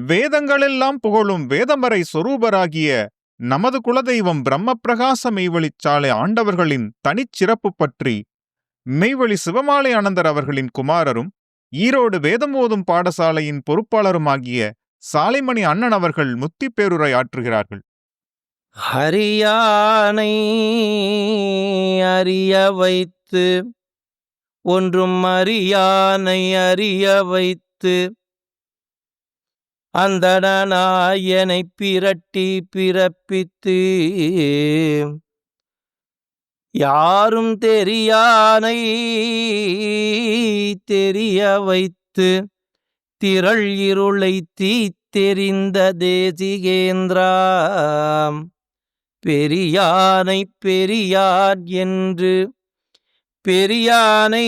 வேதங்களெல்லாம் புகழும் வேதமறை சொரூபராகிய நமது குலதெய்வம் பிரம்மபிரகாச மெய்வழிச்சாலை ஆண்டவர்களின் தனிச்சிறப்பு பற்றி மெய்வழி சிவமாலை ஆனந்தர் அவர்களின் குமாரரும் ஈரோடு வேதம் ஓதும் பாடசாலையின் பொறுப்பாளருமாகிய சாலைமணி அண்ணன் அவர்கள் முத்தி பேருரை ஆற்றுகிறார்கள். ஹரியானை அறிய வைத்து ஒன்றும் அறியானை அறிய வைத்து அந்தணனாயனை பிரட்டி பிறப்பித்து யாரும் தெரியானை தெரிய வைத்து திரள் இருளை தீத்தெறிந்த தேசிகேந்திரா பெரியானை பெரியார் என்று பெரியானை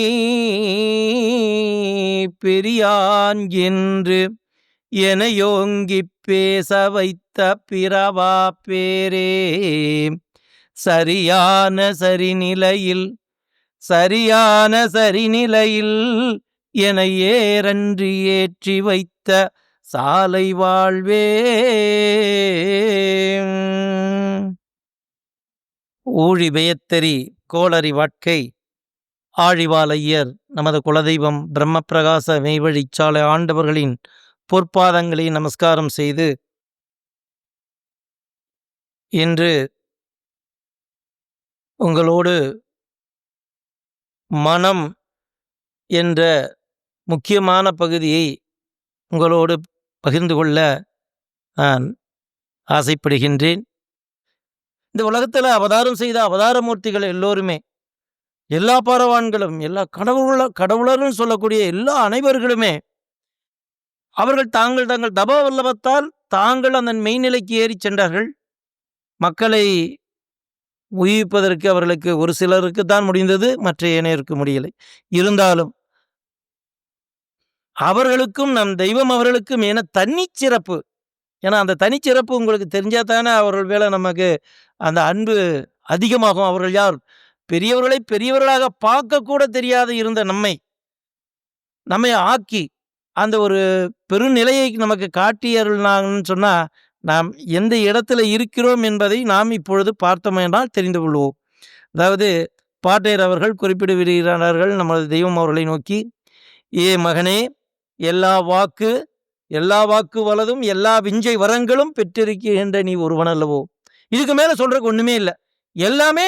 பெரியான் என்று எனையோங்கிப் பேச வைத்த பிறவா பேரே சரியான சரிநிலையில் என ஏறன்றி ஏற்றி வைத்த சாலை வாழ்வே. ஊழி பெயத்தெறி கோளறி வாட்கை ஆழிவாள் ஐயர் நமது குலதெய்வம் பிரம்மபிரகாச மெய்வழிச்சாலை ஆண்டவர்களின் பொற்பாதங்களை நமஸ்காரம் செய்து இன்று உங்களோடு மனம் என்ற முக்கியமான பகுதியை உங்களோடு பகிர்ந்து கொள்ள நான் ஆசைப்படுகின்றேன். இந்த உலகத்தில் அவதாரம் செய்த அவதாரமூர்த்திகள் எல்லோருமே, எல்லா பரவான்களும், எல்லா கடவுளர்கள் சொல்லக்கூடிய எல்லா அனைவர்களுமே அவர்கள் தங்கள் தப வல்லபத்தால் தாங்கள் அந்த மெய்நிலைக்கு ஏறி சென்றார்கள். மக்களை உயிர்ப்பதற்கு அவர்களுக்கு ஒரு சிலருக்கு தான் முடிந்தது, மற்ற ஏனையருக்கு முடியலை. இருந்தாலும் அவர்களுக்கும் நம் தெய்வம் அவர்களுக்கும் என தனிச்சிறப்பு. ஏன்னா அந்த தனிச்சிறப்பு உங்களுக்கு தெரிஞ்சா தானே அவர்கள் மேலே நமக்கு அந்த அன்பு அதிகமாகும். அவர்கள் யார்? பெரியவர்களை பெரியவர்களாக பார்க்கக்கூட தெரியாத இருந்த நம்மை ஆக்கி அந்த ஒரு பெருநிலையை நமக்கு காட்டியருள்னாங்கன்னு சொன்னால் நாம் எந்த இடத்துல இருக்கிறோம் என்பதை நாம் இப்பொழுது பார்த்தோம் என்றால் தெரிந்து கொள்வோம். அதாவது பாட்டையர் அவர்கள் குறிப்பிடுகிறார்கள் நமது தெய்வம் அவர்களை நோக்கி, ஏ மகனே, எல்லா வாக்கு வலதும் எல்லா விஞ்சை வரங்களும் பெற்றிருக்கின்ற நீ ஒருவன் அல்லவோ. இதுக்கு மேலே சொல்கிறதுக்கு ஒன்றுமே இல்லை, எல்லாமே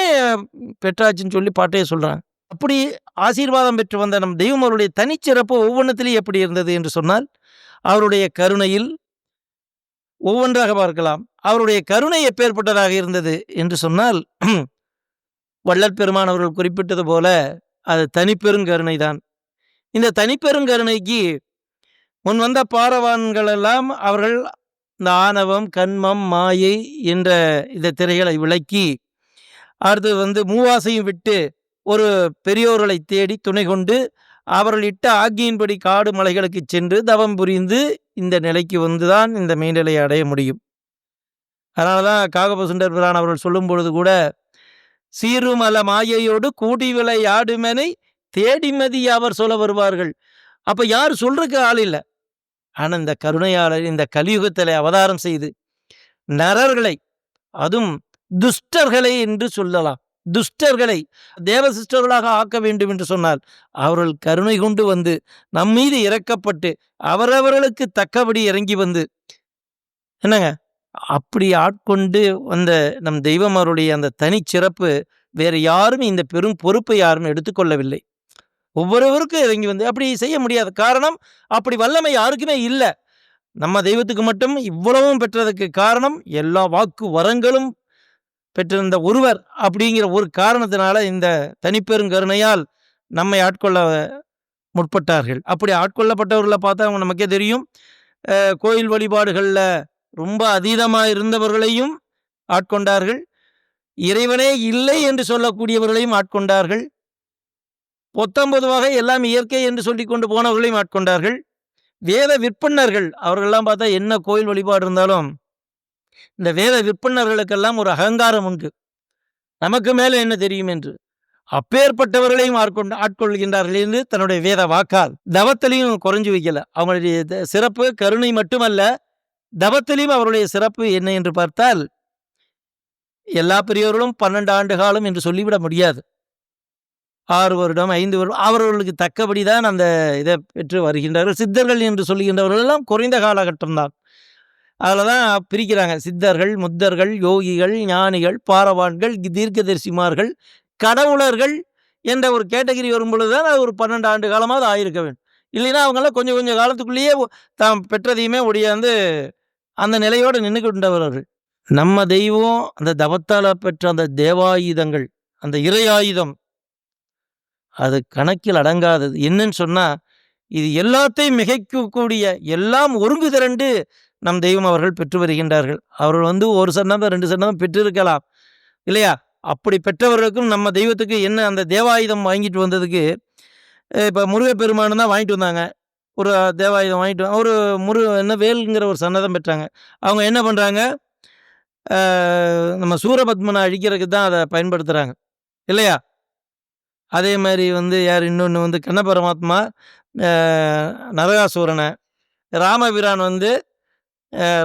பெற்றாச்சுன்னு சொல்லி பாட்டையர் சொல்கிறாங்க. அப்படி ஆசீர்வாதம் பெற்று வந்த நம் தெய்வம் அவருடைய தனிச்சிறப்பு ஒவ்வொன்றத்திலையும் எப்படி இருந்தது என்று சொன்னால், அவருடைய கருணையில் ஒவ்வொன்றாக பார்க்கலாம். அவருடைய கருணை எப்பேற்பட்டதாக இருந்தது என்று சொன்னால், வள்ளல் பெருமான் அவர்கள் குறிப்பிட்டது போல அது தனிப்பெருங்கருணை தான். இந்த தனிப்பெருங்கருணைக்கு முன் வந்த பாரவான்கள் எல்லாம் அவர்கள் இந்த ஆணவம், கண்மம், மாயை என்ற இந்த திரைகளை விளக்கி அடுத்து மூவாசையும் விட்டு ஒரு பெரியோர்களை தேடி துணை கொண்டு அவர்கள் இட்ட ஆக்கியின்படி காடு மலைகளுக்கு சென்று தவம் புரிந்து இந்த நிலைக்கு வந்துதான் இந்த மெய்நிலையை அடைய முடியும். அதனால தான் காகபசுண்டர் பிரான் அவர்கள் சொல்லும் பொழுது கூட, சீருமல மாயையோடு கூடி விளையாடுமனை தேடிமதி அவர் சொல்ல வருவார்கள். அப்போ யார் சொல்றதுக்கு ஆள் இல்லை. ஆனால் இந்த கருணையாளர் இந்த கலியுகத்தில் அவதாரம் செய்து நரர்களை, அதுவும் துஷ்டர்களை என்று சொல்லலாம், துஷ்டர்களை தேவசிஷ்டர்களாக ஆக்க வேண்டும் என்று சொன்னால் அவர்கள் கருணை கொண்டு வந்து நம் மீது இறக்கப்பட்டு அவரவர்களுக்கு தக்கபடி இறங்கி வந்து என்னங்க அப்படி ஆட்கொண்டு வந்த நம் தெய்வம் அவருடைய அந்த தனிச்சிறப்பு வேறு யாரும் இந்த பெரும் பொறுப்பை யாரும் எடுத்துக்கொள்ளவில்லை. ஒவ்வொருவருக்கும் இறங்கி வந்து அப்படி செய்ய முடியாது. காரணம், அப்படி வல்லமை யாருக்குமே இல்லை. நம்ம தெய்வத்துக்கு மட்டும் இவ்வளவும் பெற்றதுக்கு காரணம் எல்லா வாக்கு வரங்களும் பெற்றிருந்த ஒருவர் அப்படிங்கிற ஒரு காரணத்தினால இந்த தனிப்பெருங்கருணையால் நம்மை ஆட்கொள்ள முற்பட்டார்கள். அப்படி ஆட்கொள்ளப்பட்டவர்களை பார்த்தா அவங்க நமக்கே தெரியும். கோயில் வழிபாடுகளில் ரொம்ப அதீதமாக இருந்தவர்களையும் ஆட்கொண்டார்கள், இறைவனே இல்லை என்று சொல்லக்கூடியவர்களையும் ஆட்கொண்டார்கள், பொத்தம்பொதுவாக எல்லாம் இயற்கை என்று சொல்லி கொண்டு போனவர்களையும் ஆட்கொண்டார்கள். வேத விற்பன்னர்கள் அவர்களெல்லாம் பார்த்தா என்ன கோயில் வழிபாடு இருந்தாலும் இந்த வேத விற்பன்னர்களுக்கெல்லாம் ஒரு அகங்காரம் உண்டு, நமக்கு மேலே என்ன தெரியும் என்று. அப்பேற்பட்டவர்களையும் ஆட்கொள்கின்றார்கள் என்று தன்னுடைய வேத வாக்கால் தவத்திலையும் குறைஞ்சு வைக்கல. அவங்களுடைய சிறப்பு கருணை மட்டுமல்ல, தவத்திலும் அவருடைய சிறப்பு என்ன என்று பார்த்தால், எல்லா பெரியோர்களும் 12 ஆண்டு காலம் என்று சொல்லிவிட முடியாது. 6 வருடம், 5 வருடம் அவர்களுக்கு தக்கபடி தான் அந்த இதை பெற்று வருகின்றார்கள். சித்தர்கள் என்று சொல்லுகின்றவர்கள் எல்லாம் குறைந்த காலகட்டம் தான். அதில் தான் பிரிக்கிறாங்க. சித்தர்கள், முத்தர்கள், யோகிகள், ஞானிகள், பாரவான்கள், தீர்க்கதரிசிமார்கள், கடவுளர்கள் என்ற ஒரு கேட்டகரி வரும்பொழுது தான் அது ஒரு 12 ஆண்டு காலமாவது ஆயிருக்க வேண்டும். இல்லைன்னா அவங்களாம் கொஞ்சம் கொஞ்சம் காலத்துக்குள்ளேயே தாம் பெற்றதையுமே ஒடியாந்து அந்த நிலையோடு நின்று கொண்டவர்கள். நம்ம தெய்வம் அந்த தவத்தால பெற்ற அந்த தேவாயுதங்கள், அந்த இறை ஆயுதம், அது கணக்கில் அடங்காதது. என்னன்னு சொன்னா, இது எல்லாத்தையும் மிகைக்கக்கூடிய எல்லாம் ஒருங்கு திரண்டு நம் தெய்வம் அவர்கள் பெற்று வருகின்றார்கள். அவர்கள் ஒரு சன்னதம் 2 சன்னதம் பெற்றிருக்கலாம் இல்லையா? அப்படி பெற்றவர்களுக்கும் நம்ம தெய்வத்துக்கு என்ன அந்த தேவாயுதம் வாங்கிட்டு வந்ததுக்கு, இப்போ முருகப்பெருமான் தான் வாங்கிட்டு வந்தாங்க. ஒரு தேவாயுதம் வாங்கிட்டு ஒரு என்ன வேல்ங்கிற ஒரு சன்னதம் பெற்றாங்க. அவங்க என்ன பண்ணுறாங்க, நம்ம சூரபத்மனை அழிக்கிறதுக்கு தான் அதை பயன்படுத்துகிறாங்க இல்லையா? அதே மாதிரி யார் இன்னொன்று கண்ண பரமாத்மா நரகாசூரனை, ராமபிரான்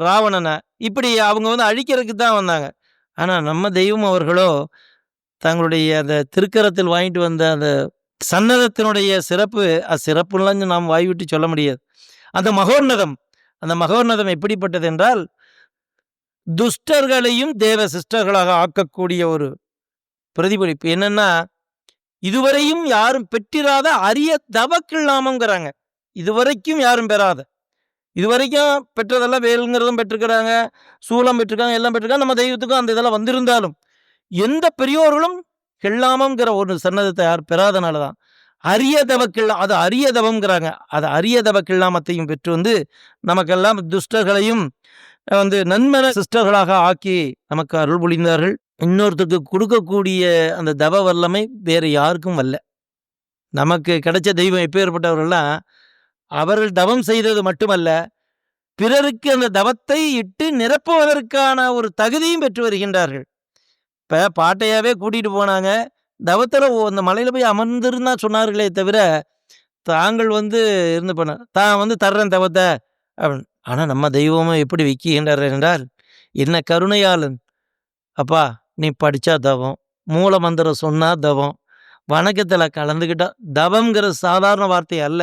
ராவணனை, இப்படி அவங்க அழிக்கிறதுக்கு தான் வந்தாங்க. ஆனால் நம்ம தெய்வம் அவர்களோ தங்களுடைய அந்த திருக்கரத்தில் வாங்கிட்டு வந்த அந்த சன்னதத்தினுடைய சிறப்பு, அது சிறப்புலாம் நாம் வாய்விட்டு சொல்ல முடியாது. அந்த மகோன்னதம் எப்படிப்பட்டது என்றால், துஷ்டர்களையும் தேவ சிஸ்டர்களாக ஆக்கக்கூடிய ஒரு பிரதிபலிப்பு. என்னன்னா, இதுவரையும் யாரும் பெற்றிராத அரிய தவக்கில்லாமங்கிறாங்க. இதுவரைக்கும் யாரும் பெறாத, இதுவரைக்கும் பெற்றதெல்லாம் வேலுங்கிறதும் பெற்றிருக்கிறாங்க, சூலம் பெற்றிருக்காங்க, எல்லாம் பெற்றிருக்காங்க. நம்ம தெய்வத்துக்கும் அந்த இதெல்லாம் வந்திருந்தாலும் எந்த பெரியோர்களும் கெல்லாமங்கிற ஒரு சன்னதத்தை யார் பெறாதனால தான் அரிய தவக்கில்லா, அது அரிய தவம்ங்கிறாங்க. அது அரிய தவக்கில்லாமத்தையும் பெற்று நமக்கெல்லாம் துஷ்டர்களையும் நன்மன சிஸ்டர்களாக ஆக்கி நமக்கு அருள் புரிந்தார்கள். இன்னொருத்தருக்கு கொடுக்கக்கூடிய அந்த தவ வல்லமை வேறு யாருக்கும் வரல. நமக்கு கிடைச்ச தெய்வம் எப்பேற்பட்டவர்கள்லாம், அவர்கள் தவம் செய்தது மட்டுமல்ல, பிறருக்கு அந்த தவத்தை இட்டு நிரப்புவதற்கான ஒரு தகுதியும் பெற்று வருகின்றார்கள். இப்போ பாட்டையாவே கூட்டிகிட்டு போனாங்க. தவத்தில் அந்த மலையில் போய் அமர்ந்திருந்தா சொன்னார்களே தவிர, தாங்கள் இருந்து பண்ண தான் தர்றேன் தவத்தை அப்படின்னு. ஆனால் நம்ம தெய்வமும் எப்படி விற்கின்றார் என்றால், என்ன கருணையாளன் அப்பா, நீ படித்தா தவம், மூல மந்திரம் சொன்னா தவம், வணக்கத்தில் கலந்துக்கிட்டா தவம்ங்கிற சாதாரண வார்த்தை அல்ல.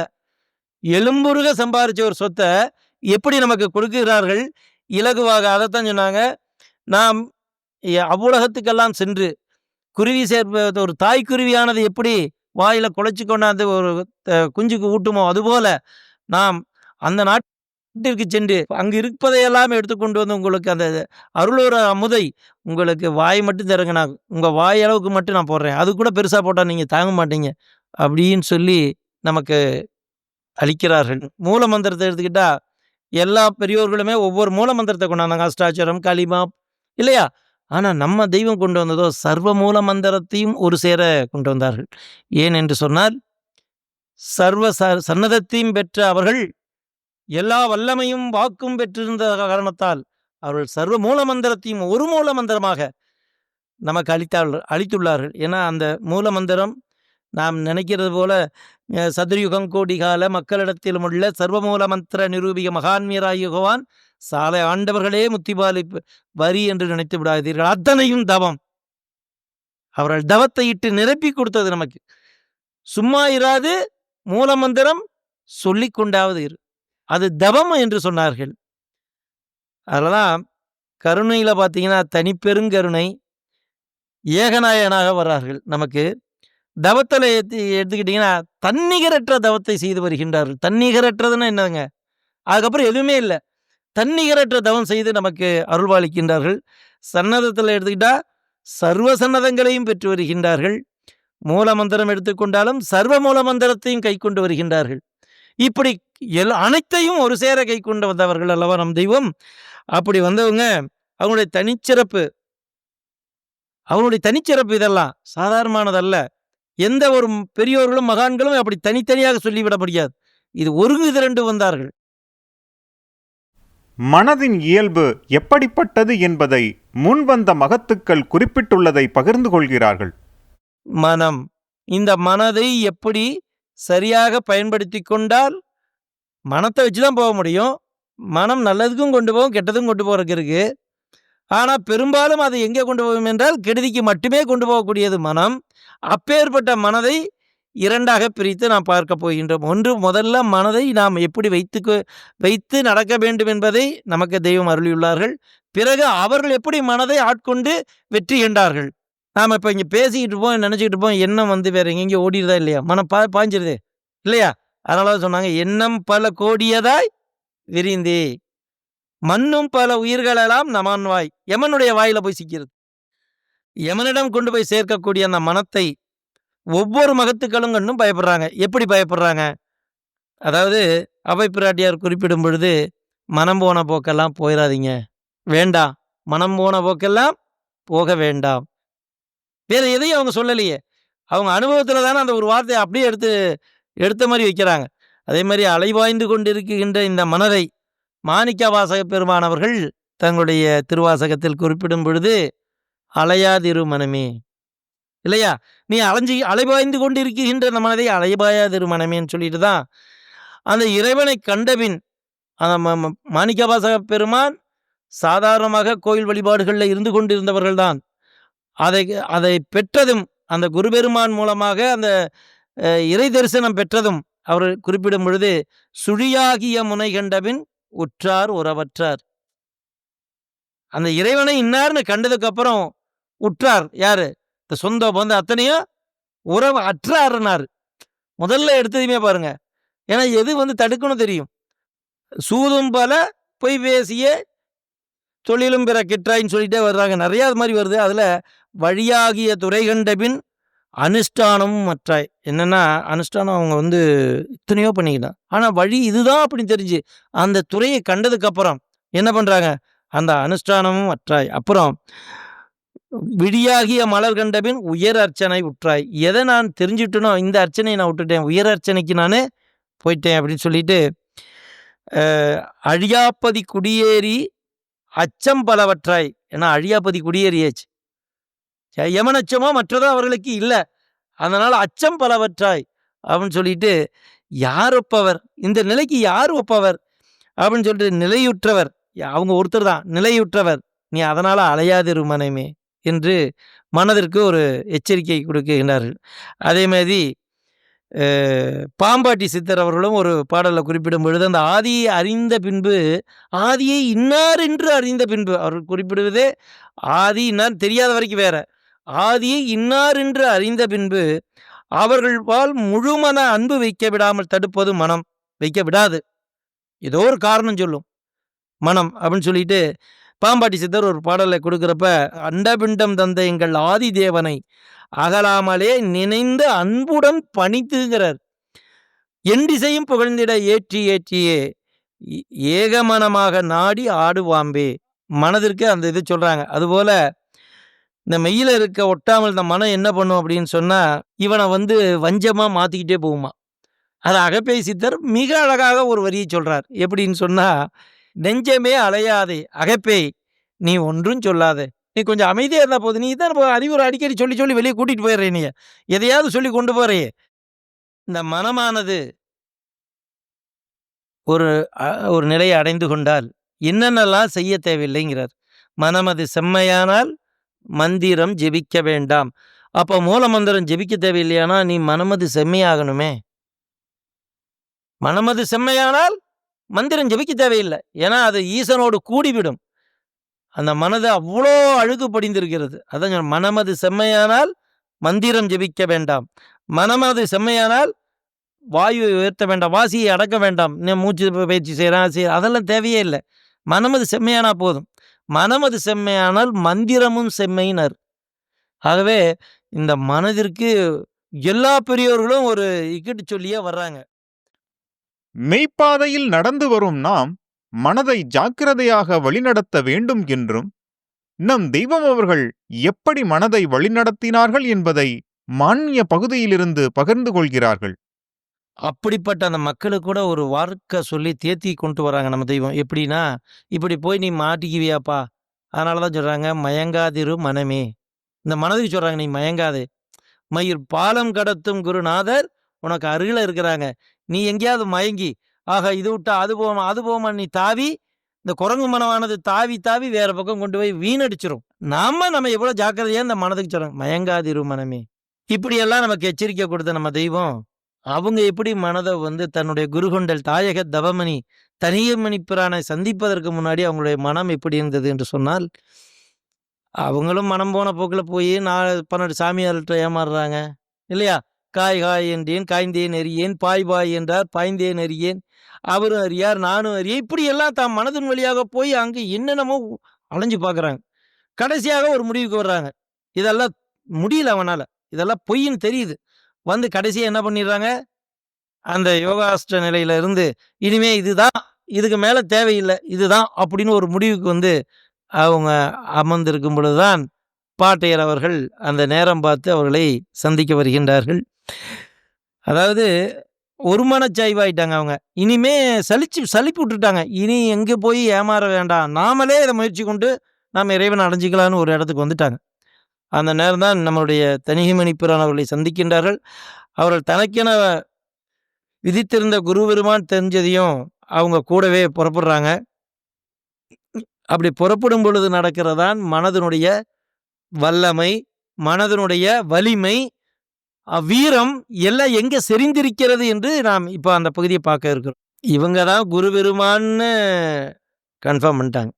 எலும்புருக சம்பாரிச்ச ஒரு சொத்தை எப்படி நமக்கு கொடுக்கிறார்கள் இலகுவாக. அதைத்தான் சொன்னாங்க. நாம் அவ்வுலகத்துக்கெல்லாம் சென்று குருவி சேர்ப்பது, ஒரு தாய் குருவியானது எப்படி வாயில குலைச்சி கொண்டாந்து ஒரு குஞ்சுக்கு ஊட்டுமோ, அதுபோல நாம் அந்த நாட்டிற்கு சென்று அங்கு இருப்பதையெல்லாம் எடுத்துக்கொண்டு உங்களுக்கு அந்த அருளோர அமுதை உங்களுக்கு வாய் மட்டும் தருங்க, நான் உங்கள் வாய் அளவுக்கு மட்டும் நான் போடுறேன், அது கூட பெருசாக போட்டால் நீங்கள் தாங்க மாட்டீங்க அப்படின்னு சொல்லி நமக்கு அளிக்கிறார்கள். மூல மந்திரத்தை எடுத்துக்கிட்டா எல்லா பெரியோர்களுமே ஒவ்வொரு மூல மந்திரத்தை கொண்டாந்தாங்க. அஷ்டாட்சரம், களிமா இல்லையா? ஆனால் நம்ம தெய்வம் கொண்டு வந்ததோ சர்வ மூல மந்திரத்தையும் ஒரு சேர கொண்டு வந்தார்கள். ஏன் என்று சொன்னால், சர்வ சன்னதத்தையும் பெற்ற அவர்கள் எல்லா வல்லமையும் வாக்கும் பெற்றிருந்த காரணத்தால் அவர்கள் சர்வ மூல மந்திரத்தையும் ஒரு மூல மந்திரமாக நமக்கு அளித்துள்ளார்கள். ஏன்னா அந்த மூல மந்திரம் நாம் நினைக்கிறது போல சதுர்யுகம் கோடி கால மக்களிடத்திலும் உள்ள சர்வமூல மந்திர நிரூபிக மகான்மியராயுகவான் சாலை ஆண்டவர்களே முத்திபாலிப்பு வரி என்று நினைத்து விடாதீர்கள். அத்தனையும் தவம். அவர்கள் தவத்தை இட்டு நிரப்பி கொடுத்தது நமக்கு. சும்மா இராது, மூலமந்திரம் சொல்லி கொண்டாவது இரு, அது தவம் என்று சொன்னார்கள். அதெல்லாம் கருணையில பார்த்தீங்கன்னா தனிப்பெருங்கருணை, ஏகநாயகனாக வர்றார்கள். நமக்கு தவத்தில் எடுத்துக்கிட்டிங்கன்னா தன்னிகரற்ற தவத்தை செய்து வருகின்றார்கள். தன்னிகரற்றதுன்னா என்னங்க? அதுக்கப்புறம் எதுவுமே இல்லை. தன்னிகரற்ற தவம் செய்து நமக்கு அருள்வாளிக்கின்றார்கள். சன்னதத்தில் எடுத்துக்கிட்டா சர்வ சன்னதங்களையும் பெற்று வருகின்றார்கள். மூல மந்திரம் எடுத்துக்கொண்டாலும் சர்வ மூல மந்திரத்தையும் கை கொண்டு வருகின்றார்கள். இப்படி அனைத்தையும் ஒரு சேர கை கொண்டு வந்தவர்கள் அல்லவா நம் தெய்வம். அப்படி வந்தவங்க அவங்களுடைய தனிச்சிறப்பு இதெல்லாம் சாதாரணமானதல்ல. எந்த ஒரு பெரியோர்களும் மகான்களும் அப்படி தனித்தனியாக சொல்லிவிட முடியாது. இது ஒருங்கு திரண்டு வந்தார்கள். மனதின் இயல்பு எப்படிப்பட்டது என்பதை முன்வந்த மகத்துக்கள் குறிப்பிட்டுள்ளதை பகிர்ந்து கொள்கிறார்கள். மனம், இந்த மனதை எப்படி சரியாக பயன்படுத்தி கொண்டால், மனத்தை வச்சுதான் போக முடியும். மனம் நல்லதுக்கும் கொண்டு போகும், கெட்டதுக்கும் கொண்டு போறதுக்கு இருக்கு. ஆனா, பெரும்பாலும் அது எங்கே கொண்டு போகும் என்றால், கெடுதிக்கு மட்டுமே கொண்டு போகக்கூடியது மனம். அப்பேற்பட்ட மனதை 2ஆக பிரித்து நாம் பார்க்கப் போகின்றோம். ஒன்று, முதல்ல மனதை நாம் எப்படி வைத்து நடக்க வேண்டும் என்பதை நமக்கு தெய்வம் அருளியுள்ளார்கள். பிறகு அவர்கள் எப்படி மனதை ஆட்கொண்டு வெற்றி கண்டார்கள். நாம இப்ப இங்க பேசிக்கிட்டு இருப்போம், நினைச்சுக்கிட்டு இருப்போம், எண்ணம் வந்து வேற எங்கேயும் ஓடிருதா இல்லையா? மனம் பாய்ஞ்சிருதே இல்லையா? அதனால தான் சொன்னாங்க, எண்ணம் பல கோடியதாய் விரிந்தே மன்னும் பல உயிர்களெல்லாம் நமன் வாய். யமனுடைய வாயில போய் சிக்கிறது. யமனிடம் கொண்டு போய் சேர்க்கக்கூடிய அந்த மனத்தை ஒவ்வொரு மகத்துக்களும் கண்டும் பயப்படுறாங்க. எப்படி பயப்படுறாங்க? அதாவது அவை பிராட்டியார் குறிப்பிடும் பொழுது, மனம் போன போக்கெல்லாம் போயிடாதீங்க, வேண்டாம். மனம் போன போக்கெல்லாம் போக வேண்டாம். வேற எதையும் அவங்க சொல்லலையே. அவங்க அனுபவத்துல தானே அந்த ஒரு வார்த்தையை அப்படியே எடுத்த மாதிரி வைக்கிறாங்க. அதே மாதிரி அலைவாய்ந்து கொண்டிருக்கின்ற இந்த மனதை மாணிக்க வாசக பெருமான் அவர்கள் தங்களுடைய திருவாசகத்தில் குறிப்பிடும் பொழுது, அலையாதிரு மனமே இல்லையா? நீ அலைபாய்ந்து கொண்டிருக்கின்ற இந்த மனதை அலைபாயாதிரு மனமேன்னு சொல்லிட்டு தான் அந்த இறைவனை கண்டபின் அந்த மாணிக்க வாசக பெருமான் சாதாரணமாக கோயில் வழிபாடுகளில் இருந்து கொண்டிருந்தவர்கள் தான். அதை பெற்றதும் அந்த குருபெருமான் மூலமாக அந்த இறை தரிசனம் பெற்றதும் அவர் குறிப்பிடும் பொழுது, சுழியாகிய முனை கண்டபின் உற்றார் உறவற்றார். அந்த இறைவனை இன்னார்னு கண்டதுக்கு அப்புறம் உற்றார் யாரு? இந்த சொந்த பந்த அத்தனையும் உறவு அற்றாருனாரு. முதல்ல எடுத்ததுமே பாருங்க. ஏன்னா எது வந்து தடுக்கணும் தெரியும். சூதும் பல பொய் பேசிய தொழிலும் பிற கிற்றாயின்னு சொல்லிட்டே வர்றாங்க. நிறைய அது மாதிரி வருது. அதுல வழியாகிய துறை கண்டபின் அனுஷ்டானமும் மற்றாய். என்னன்னா, அனுஷ்டானம் அவங்க வந்து எத்தனையோ பண்ணிக்கிட்டான். ஆனா வழி இதுதான் அப்படின்னு தெரிஞ்சு அந்த துறையை கண்டதுக்கு அப்புறம் என்ன பண்றாங்க? அந்த அனுஷ்டானமும் அற்றாய். அப்புறம் விடியாகிய மலர் கண்டபின் உயர் அர்ச்சனை உற்றாய். எதை நான் தெரிஞ்சுட்டனோ இந்த அர்ச்சனையை நான் விட்டுட்டேன், உயர் அர்ச்சனைக்கு நான் போயிட்டேன் அப்படின்னு சொல்லிட்டு, அழியாப்பதி குடியேறி அச்சம் பலவற்றாய். ஏன்னா அழியாப்பதி குடியேறியாச்சு. யமனச்சமோ மற்றதோ அவர்களுக்கு இல்லை. அதனால அச்சம் பலவற்றாய் அப்படின்னு சொல்லிட்டு, யார் ஒப்பவர், இந்த நிலைக்கு யார் ஒப்பவர் அப்படின்னு சொல்லிட்டு, நிலையுற்றவர் அவங்க ஒருத்தர் தான், நிலையுற்றவர். நீ அதனால அலையாதிரு மனமே என்று மனதிற்கு ஒரு எச்சரிக்கை கொடுக்கின்றார்கள். அதே மாதிரி பாம்பாட்டி சித்தர் அவர்களும் ஒரு பாடலில் குறிப்பிடும் பொழுது, அந்த ஆதியை அறிந்த பின்பு, ஆதியை இன்னார் என்று அறிந்த பின்பு, அவர்கள் குறிப்பிடுவதே ஆதி இன்னார் தெரியாத வரைக்கும் வேற, ஆதியை இன்னார் என்று அறிந்த பின்பு அவர்கள் பால் முழுமன அன்பு வைக்க விடாமல் தடுப்பது மனம். வைக்க விடாது, ஏதோ ஒரு காரணம் சொல்லும் மனம் அப்படின்னு சொல்லிட்டு பாம்பாட்டி சித்தர் ஒரு பாடலை கொடுக்குறப்ப, அண்டபிண்டம் தந்த எங்கள் ஆதி தேவனை அகலாமலே நினைந்து அன்புடன் பணித்துங்கிறார். எண்டிசையும் புகழ்ந்திட ஏற்றி ஏற்றியே ஏகமனமாக நாடி ஆடுவாம்பே. மனதிற்கு அந்த இது சொல்றாங்க. அதுபோல இந்த மெய்யில இருக்க ஒட்டாமல் இந்த மனம் என்ன பண்ணும் அப்படின்னு சொன்னா, இவனை வந்து வஞ்சமா மாத்திக்கிட்டே போகுமா. அது அகப்பை சித்தர் மிக அழகாக ஒரு வரியை சொல்றார். எப்படின்னு சொன்னா, நெஞ்சமே அலையாதே அகப்பே நீ ஒன்றும் சொல்லாதே, நீ கொஞ்சம் அமைதியா இருந்தா போது, நீ தான் அறிவுரை அடிக்கடி சொல்லி சொல்லி வெளியே கூட்டிட்டு போயிடுறே, நீ எதையாவது சொல்லி கொண்டு போறே. இந்த மனமானது ஒரு நிலையை அடைந்து கொண்டால் என்னென்னலாம் செய்ய தேவையில்லைங்கிறார். மனமது செம்மையானால் மந்திரம் ஜெபிக்க வேண்டாம். அப்போ மூல மந்திரம் ஜெபிக்க தேவையில்லையானா நீ மனமது செம்மையாகணுமே. மனமது செம்மையானால் மந்திரம் ஜெபிக்க தேவையில்லை. ஏன்னா அது ஈசனோடு கூடிவிடும். அந்த மனது அவ்வளோ அழுகு படிந்திருக்கிறது. அதான் மனமது செம்மையானால் மந்திரம் ஜெபிக்க வேண்டாம். மனமது செம்மையானால் வாயுவை உயர்த்த வேண்டாம், வாசியை அடக்க வேண்டாம், மூச்சு பயிற்சி செய்கிறான் அதெல்லாம் தேவையே இல்லை. மனமது செம்மையானா போதும். மனமது செம்மையானால் மந்திரமும் செம்மையினர். ஆகவே இந்த மனதிற்கு எல்லா பெரியோர்களும் ஒரு இக்கட்டு சொல்லியே வர்றாங்க. மெய்ப்பாதையில் நடந்து வரும் நாம் மனதை ஜாக்கிரதையாக வழிநடத்த வேண்டும் என்றும், நம் தெய்வம் அவர்கள் எப்படி மனதை வழிநடத்தினார்கள் என்பதை மான்மிய பகுதியிலிருந்து பகிர்ந்து கொள்கிறார்கள். அப்படிப்பட்ட அந்த மக்களுக்கு கூட ஒரு வார்த்தை சொல்லி தேத்தி கொண்டு வராங்க நம்ம தெய்வம். எப்படின்னா, இப்படி போய் நீ மாட்டிக்குவியாப்பா, அதனால தான் சொல்கிறாங்க, மயங்காதிரு மனமே. இந்த மனதுக்கு சொல்கிறாங்க, நீ மயங்காதே. மயிர் பாலம் கடத்தும் குருநாதர் உனக்கு அருகில் இருக்கிறாங்க. நீ எங்கேயாவது மயங்கி ஆக இது விட்டா அது போமா, அது போமா நீ தாவி, இந்த குரங்கு மனமானது தாவி தாவி வேற பக்கம் கொண்டு போய் வீணடிச்சிரும். நம்ம எவ்வளவு ஜாக்கிரதையா இந்த மனதுக்கு சொல்றோம், மயங்காதிரு மனமே. இப்படியெல்லாம் நமக்கு எச்சரிக்கை கொடுத்த நம்ம தெய்வம், அவங்க எப்படி மனதை தன்னுடைய குருகொண்டல் தாயக தவமணி தனியமணி பிரானை சந்திப்பதற்கு முன்னாடி அவங்களுடைய மனம் எப்படி இருந்தது என்று சொன்னால், அவங்களும் மனம் போன போக்கில் போய் 12 சாமியார்கிட்ட ஏமாறுறாங்க இல்லையா? காய் காய் என்றேன், காய்ந்தேன் அறியேன், பாய் பாய் என்றார், பாய்ந்தேன் அறியேன், அவரும் அறியார், நானும் அறியேன், இப்படி எல்லாம் தாம் மனதின் வழியாக போய் அங்கே என்னென்னமோ அலைஞ்சு பார்க்குறாங்க. கடைசியாக ஒரு முடிவுக்கு வர்றாங்க. இதெல்லாம் முடியல அவனால, இதெல்லாம் பொய்ன்னு தெரியுது. கடைசியாக என்ன பண்ணிடுறாங்க, அந்த யோகாஷ்ட நிலையில இருந்து இனிமே இதுதான், இதுக்கு மேலே தேவையில்லை, இதுதான் அப்படின்னு ஒரு முடிவுக்கு அவங்க அமர்ந்திருக்கும் பொழுதுதான் பாட்டையர் அவர்கள் அந்த நேரம் பார்த்து அவர்களை சந்திக்க வருகின்றார்கள். அதாவது ஒரு மனச்சாய்வாயிட்டாங்க அவங்க. இனிமே சலிப்பு விட்டுட்டாங்க. இனி எங்கே போய் ஏமாற வேண்டாம், நாமளே இதை முயற்சி கொண்டு நாம் இறைவனை அடைஞ்சிக்கலான்னு ஒரு இடத்துக்கு வந்துட்டாங்க. அந்த நேரம் தான் நம்மளுடைய தனிகைமணி பிரான் அவர்களை சந்திக்கின்றார்கள். அவர்கள் தனக்கென விதித்திருந்த குரு பெருமான் தெரிஞ்சதையும் அவங்க கூடவே புறப்படுறாங்க. அப்படி புறப்படும் பொழுது நடக்கிறதான் மனதனுடைய வல்லமை, மனதனுடைய வலிமை, வீரம் எல்லாம் எங்க செறிந்திருக்கிறது என்று நாம் இப்போ அந்த பகுதியை பார்க்க இருக்கிறோம். இவங்க தான் குரு பெருமான்னு கன்ஃபார்ம் பண்ணிட்டாங்க.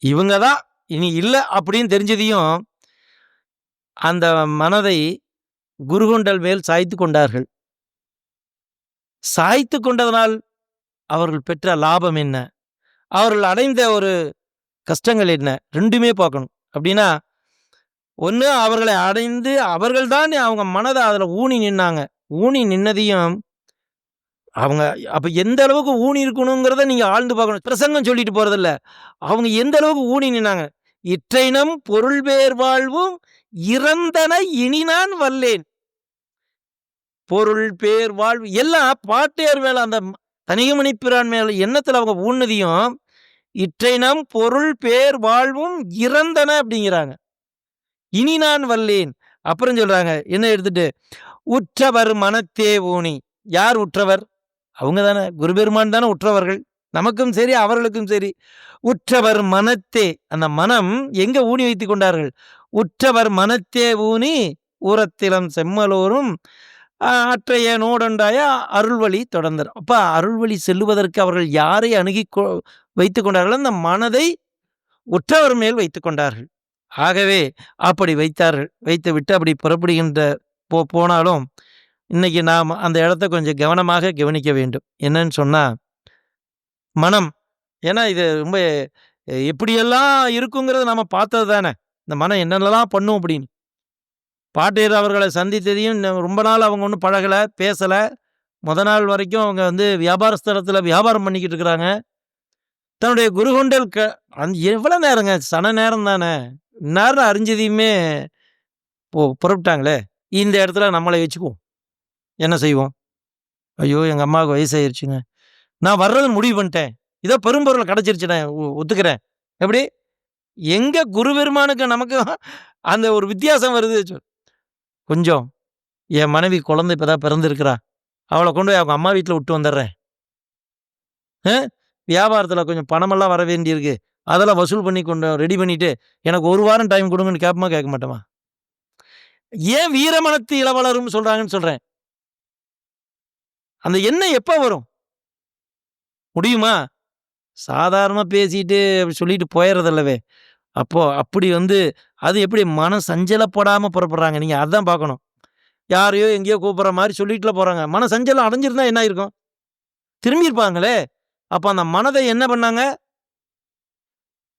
இவங்க தான் இனி இல்லை அப்படின்னு தெரிஞ்சதையும் அந்த மனதை குருகொண்டல் மேல் சாய்த்து கொண்டார்கள். சாய்த்து கொண்டதனால் அவர்கள் பெற்ற லாபம் என்ன, அவர்கள் அடைந்த ஒரு கஷ்டங்கள் என்ன, ரெண்டுமே பார்க்கணும். அப்படின்னா ஒன்று, அவர்களை அடைந்து அவர்கள் தான் அவங்க மனதை அதில் ஊனி நின்னாங்க. ஊனி நின்னதையும் அவங்க அப்போ எந்த அளவுக்கு ஊனி இருக்கணுங்கிறத நீங்கள் ஆழ்ந்து பார்க்கணும். பிரசங்கம் சொல்லிட்டு போகிறதில்ல, அவங்க எந்த அளவுக்கு ஊனி நின்னாங்க. இற்றைனம் பொருள் பேர் வாழ்வும் இறந்தன இனி நான் வல்லேன். பொருள் பேர் வாழ்வு எல்லாம் பாட்டையர் மேல, அந்த தனிகமணி பிரான் மேல எண்ணத்தில் அவங்க ஊன்னதையும் இற்றைனம் பொருள் பேர் வாழ்வும் இறந்தன அப்படிங்கிறாங்க. இனி நான் வல்லேன். அப்புறம் சொல்றாங்க என்ன எடுத்துட்டு, உற்றவர் மனத்தே ஊனி. யார் உற்றவர்? அவங்க தானே, குருபெருமான் தானே உற்றவர்கள். நமக்கும் சரி அவர்களுக்கும் சரி. உற்றவர் மனத்தே, அந்த மனம் எங்க ஊனி வைத்து கொண்டார்கள்? உற்றவர் மனத்தே ஊனி ஊரத்திலம் செம்மலோரும் அற்றைய நோடண்டாய அருள்வழி தொடர்ந்தார். அப்ப அருள்வழி செல்லுவதற்கு அவர்கள் யாரை அணுகி வைத்து கொண்டார்கள்? அந்த மனதை உற்றவர் மேல் வைத்து கொண்டார்கள். ஆகவே அப்படி வைத்தார்கள். வைத்து விட்டு அப்படி புறப்படுகின்ற போனாலும் இன்னைக்கு நாம் அந்த இடத்த கொஞ்சம் கவனமாக கவனிக்க வேண்டும். என்னன்னு சொன்னா, மனம், ஏன்னா இது ரொம்ப எப்படியெல்லாம் இருக்குங்கிறத நம்ம பார்த்தது தானே, இந்த மனம் என்னென்னலாம் பண்ணும் அப்படின்னு. பாட்டையர் அவர்களை சந்தித்ததையும் ரொம்ப நாள் அவங்க ஒன்றும் பழகலை, பேசலை. நாள் வரைக்கும் அவங்க வியாபார ஸ்தலத்தில் வியாபாரம் பண்ணிக்கிட்டு இருக்கிறாங்க. தன்னுடைய குருகொண்டல் எவ்வளோ நேரங்க, சன நேரம் தானே, நேரம் அறிஞ்சதையுமே புறப்பட்டாங்களே. இந்த இடத்துல நம்மளை வச்சுக்குவோம், என்ன செய்வோம்? ஐயோ எங்கள் அம்மாவுக்கு வயசாயிருச்சுங்க, நான் வர்றதுன்னு முடிவு பண்ணிட்டேன், இதோ பெரும்பொருள் கிடச்சிருச்சு, நான் ஒத்துக்கிறேன். எப்படி எங்கே குரு பெருமானுக்கு நமக்கு அந்த ஒரு வித்தியாசம் வருது? கொஞ்சம் என் மனைவி குழந்தை இப்போ தான் பிறந்திருக்கிறா, அவளை கொண்டு போய் அவங்க அம்மா வீட்டில் விட்டு வந்துடுறேன். வியாபாரத்தில் கொஞ்சம் பணமெல்லாம் வர வேண்டியிருக்கு, அதெல்லாம் வசூல் பண்ணி கொண்டு ரெடி பண்ணிவிட்டு எனக்கு ஒரு வாரம் டைம் கொடுங்கன்னு கேட்போமா கேட்க மாட்டோமா? ஏன் வீரமனத்து இளவலரும் சொல்கிறாங்கன்னு சொல்கிறேன். அந்த எண்ணம் எப்போ வரும்? முடியுமா? சாதாரணமாக பேசிட்டு அப்படி சொல்லிட்டு போயிடுறதில்லவே. அப்படி அது எப்படி மனம் சஞ்சலப்படாமல் புறப்படுறாங்க, நீங்கள் அதான் பார்க்கணும். யாரையோ எங்கேயோ கூப்பிட்ற மாதிரி சொல்லிட்டுல போகிறாங்க, மன சஞ்சலம் அடைஞ்சிருந்தா என்ன இருக்கும்? திரும்பியிருப்பாங்களே. அப்போ அந்த மனதை என்ன பண்ணாங்க?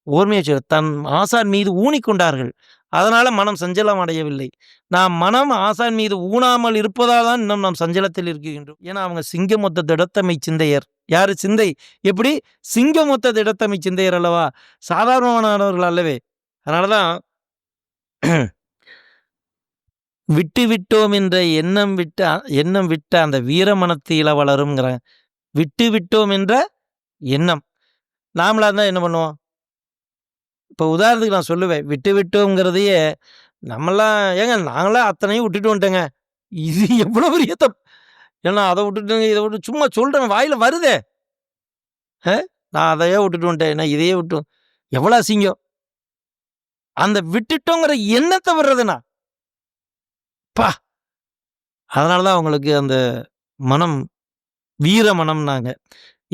ஓர்மையை தன் ஆசான் மீது ஊனிக்கொண்டார்கள். அதனால மனம் சஞ்சலம் அடையவில்லை. நாம் மனம் ஆசான் மீது ஊனாமல் இருப்பதால் தான் இன்னும் நாம் சஞ்சலத்தில் இருக்கின்றோம். ஏன்னா அவங்க சிங்கமொத்த திடத்தமை சிந்தையர். யாரு சிந்தை? எப்படி? சிங்கமொத்த திடத்தமை சிந்தையர் அல்லவா, சாதாரணமானவர்கள் அல்லவே. அதனாலதான் விட்டு விட்டோம் என்ற எண்ணம் விட்ட அந்த வீரமனத்து இளவலரும்ங்கிறாங்க. விட்டு விட்டோம் என்ற எண்ணம். நாமளா இருந்தால் என்ன பண்ணுவோம்? இப்போ உதாரணத்துக்கு நான் சொல்லுவேன், விட்டு விட்டோங்கிறதையே நம்மளாம், ஏங்க நாங்களாம் அத்தனையும் விட்டுட்டு வந்துட்டேங்க, இது எவ்வளோ பெரிய தப்பு. ஏன்னா அதை விட்டுட்டு இதை விட்டு சும்மா சொல்கிறேன், வாயில் வருதே. நான் அதையே விட்டுட்டு வந்துட்டேன், நான் இதையே விட்டு எவ்வளோ அசிங்கம். அந்த விட்டுட்டோங்கிற எண்ணத்தை வர்றதுண்ணா பா. அதனால தான் அவங்களுக்கு அந்த மனம் வீர மனம்னாங்க.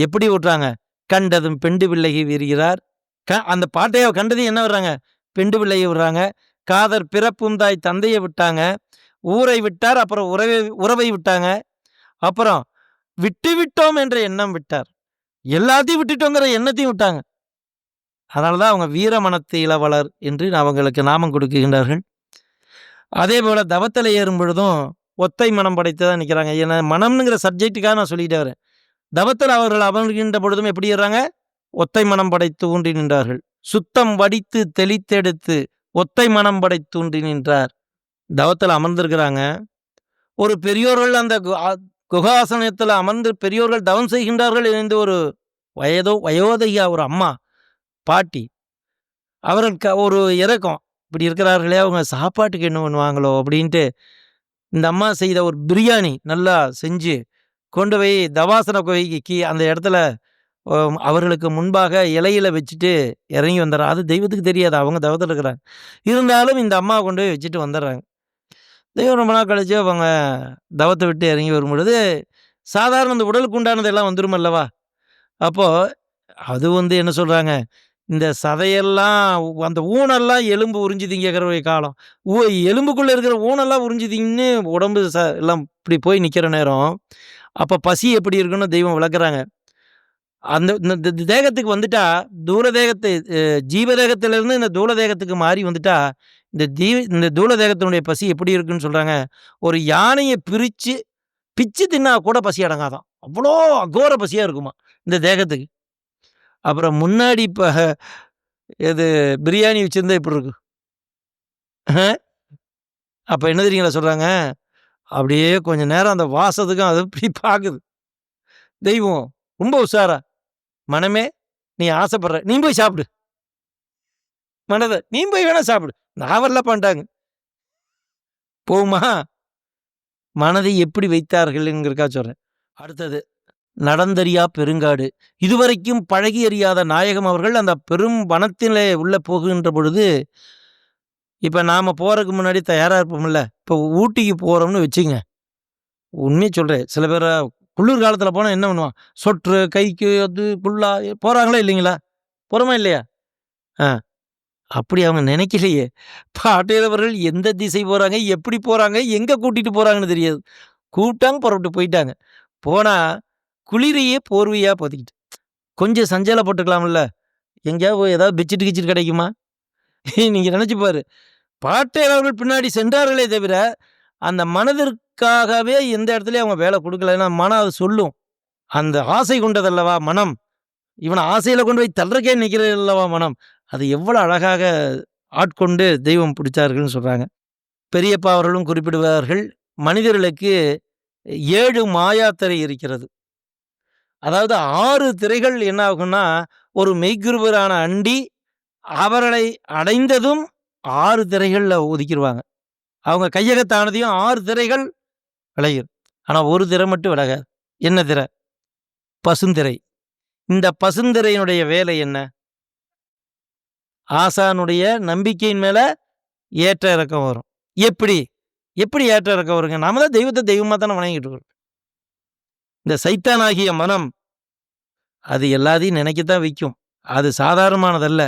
எப்படி விட்றாங்க? கண்டதும் பெண்டு பிள்ளையை விரிகிறார். அந்த பாட்டையை கண்டதையும் என்ன வர்றாங்க? பெண்டு பிள்ளையை விடுறாங்க. காதர் பிறப்பும் தாய் தந்தையை விட்டாங்க. ஊரை விட்டார், அப்புறம் உறவை விட்டாங்க. அப்புறம் விட்டு விட்டோம் என்ற எண்ணம் விட்டார். எல்லாத்தையும் விட்டுட்டோங்கிற எண்ணத்தையும் விட்டாங்க. அதனால தான் அவங்க வீர மனத்து இளவலர் என்று அவங்களுக்கு நாமம் கொடுக்குகின்றார்கள். அதே போல் தவத்தில் ஏறும் பொழுதும் ஒத்தை மனம் படைத்து தான் நிற்கிறாங்க. ஏன்னா மனம்ங்கிற சப்ஜெக்டுக்காக நான் சொல்லிட்டே வரேன். தவத்தில் அவர்கள் அமர்கின்ற பொழுதும் எப்படி ஏறாங்க? ஒத்தை மனம் படைத்து ஊன்றி நின்றார்கள். சுத்தம் வடித்து தெளித்தெடுத்து ஒத்தை மனம் படைத்து ஊன்றி நின்றார். தவத்தில் அமர்ந்திருக்கிறாங்க. ஒரு பெரியோர்கள் அந்த குகாசனத்தில் அமர்ந்து பெரியோர்கள் தவம் செய்கின்றார்கள் என்று ஒரு வயோதையா ஒரு அம்மா பாட்டி அவருக்கு ஒரு இறக்கம், இப்படி இருக்கிறார்களே அவங்க சாப்பாட்டுக்கு என்ன பண்ணுவாங்களோ அப்படின்ட்டு இந்த அம்மா செய்த ஒரு பிரியாணி நல்லா செஞ்சு கொண்டு போய் தவாசன கோயிக்கு அந்த இடத்துல அவர்களுக்கு முன்பாக இலையில வச்சுட்டு இறங்கி வந்துடுறாங்க. அது தெய்வத்துக்கு தெரியாது, அவங்க தவத்தில் இருக்கிறாங்க. இருந்தாலும் இந்த அம்மா கொண்டு போய் வச்சுட்டு வந்துடுறாங்க. தெய்வம் ரொம்ப நாள் கழிச்சு அவங்க தவத்தை விட்டு இறங்கி வரும்பொழுது சாதாரண அந்த உடலுக்கு உண்டானதெல்லாம் வந்துடும் அல்லவா. அப்போது அது என்ன சொல்கிறாங்க, இந்த சதையெல்லாம் அந்த ஊனெல்லாம் எலும்பு உறிஞ்சி திங்கிற காலம். எலும்புக்குள்ளே இருக்கிற ஊனெல்லாம் உறிஞ்சி திங்கன்னு உடம்பு எல்லாம் இப்படி போய் நிற்கிற நேரம், அப்போ பசி எப்படி இருக்குன்னு தெய்வம் விளக்குறாங்க. அந்த இந்த தேகத்துக்கு வந்துட்டா தூல தேகத்தை ஜீவ தேகத்திலிருந்து இந்த தூல தேகத்துக்கு மாறி வந்துட்டா இந்த தூல தேகத்தினுடைய பசி எப்படி இருக்குன்னு சொல்கிறாங்க. ஒரு யானையை பிச்சு தின்னா கூட பசி அடங்காதான், அவ்வளோ அகோர பசியாக இருக்குமா இந்த தேகத்துக்கு. அப்புறம் முன்னாடி இப்போ இது பிரியாணி வச்சுருந்தா இப்படி இருக்கு. அப்போ என்ன தெரியுங்களா சொல்கிறாங்க, அப்படியே கொஞ்சம் நேரம் அந்த வாசத்துக்கும் அது இப்படி பார்க்குது தெய்வம். ரொம்ப உஷாரா, மனமே நீ ஆசைப்படுற நீ போய் சாப்பிடு, மனதை நீ போய் வேணா சாப்பிடு, நான் வரல பண்ணிட்டாங்க போகுமா. மனதை எப்படி வைத்தார்கள்ங்கிறக்கா சொல்கிறேன். அடுத்தது நடந்தறியா பெருங்காடு. இதுவரைக்கும் பழகி அறியாத நாயகம் அவர்கள் அந்த பெரும் வனத்திலே உள்ளே போகின்ற பொழுது, இப்போ நாம் போகிறதுக்கு முன்னாடி தயாராக இருப்போம்ல. இப்போ ஊட்டிக்கு போகிறோம்னு வச்சுங்க, உண்மையை சொல்கிறேன், சில பேர் குளிர் காலத்தில் போனால் என்ன பண்ணுவான், சொற்று கைக்கு அது புல்லா போகிறாங்களா இல்லைங்களா, போகிறோமா இல்லையா? அப்படி அவங்க நினைக்கலையே. பாட்டையவர்கள் எந்த திசை போகிறாங்க, எப்படி போகிறாங்க, எங்கே கூட்டிகிட்டு போகிறாங்கன்னு தெரியாது. கூப்பிட்டாங்க, புறப்பட்டு போயிட்டாங்க. போனால் குளிரையே போர்வையாக போத்திக்கிட்டு கொஞ்சம் சஞ்சலப்பட்டுக்கலாம்ல, எங்கேயாவது ஏதாவது பிச்சுட்டு கிச்சிட்டு கிடைக்குமா? நீங்கள் நினச்சி பாரு. பாட்டையவர்கள் பின்னாடி சென்றார்களே தவிர அந்த மனதிற்காகவே எந்த இடத்துலையும் அவங்க வேலை கொடுக்கல. ஏன்னா மனம் அது சொல்லும், அந்த ஆசை கொண்டதல்லவா மனம், இவனை ஆசையில் கொண்டு போய் தள்ளுறக்கே நிற்கிறது அல்லவா மனம். அது எவ்வளோ அழகாக ஆட்கொண்டு தெய்வம் பிடிச்சார்கள்னு சொல்கிறாங்க. பெரியப்பா அவர்களும் குறிப்பிடுவார்கள், மனிதர்களுக்கு 7 மாயாத்திரை இருக்கிறது. அதாவது 6 திரைகள் என்ன ஆகும்னா, ஒரு மெய்க்குருவரான அண்டி அவர்களை அடைந்ததும் 6 திரைகளில் ஒதுக்கிடுவாங்க. அவங்க கையகத்தானதையும் 6 திரைகள் விளையும். ஆனால் ஒரு திரை மட்டும் விலகாது. என்ன திரை? பசுந்திரை. இந்த பசுந்திரையினுடைய வேலை என்ன? ஆசானுடைய நம்பிக்கையின் மேலே ஏற்ற இறக்கம் வரும். எப்படி ஏற்ற இறக்கம் வருங்க? நாம தான் தெய்வத்தை தெய்வமாக தானே வணங்கிட்டு இருக்கோம். இந்த சைத்தானாகிய மனம் அது எல்லாத்தையும் நினைக்கத்தான் வைக்கும். அது சாதாரணமானதல்ல.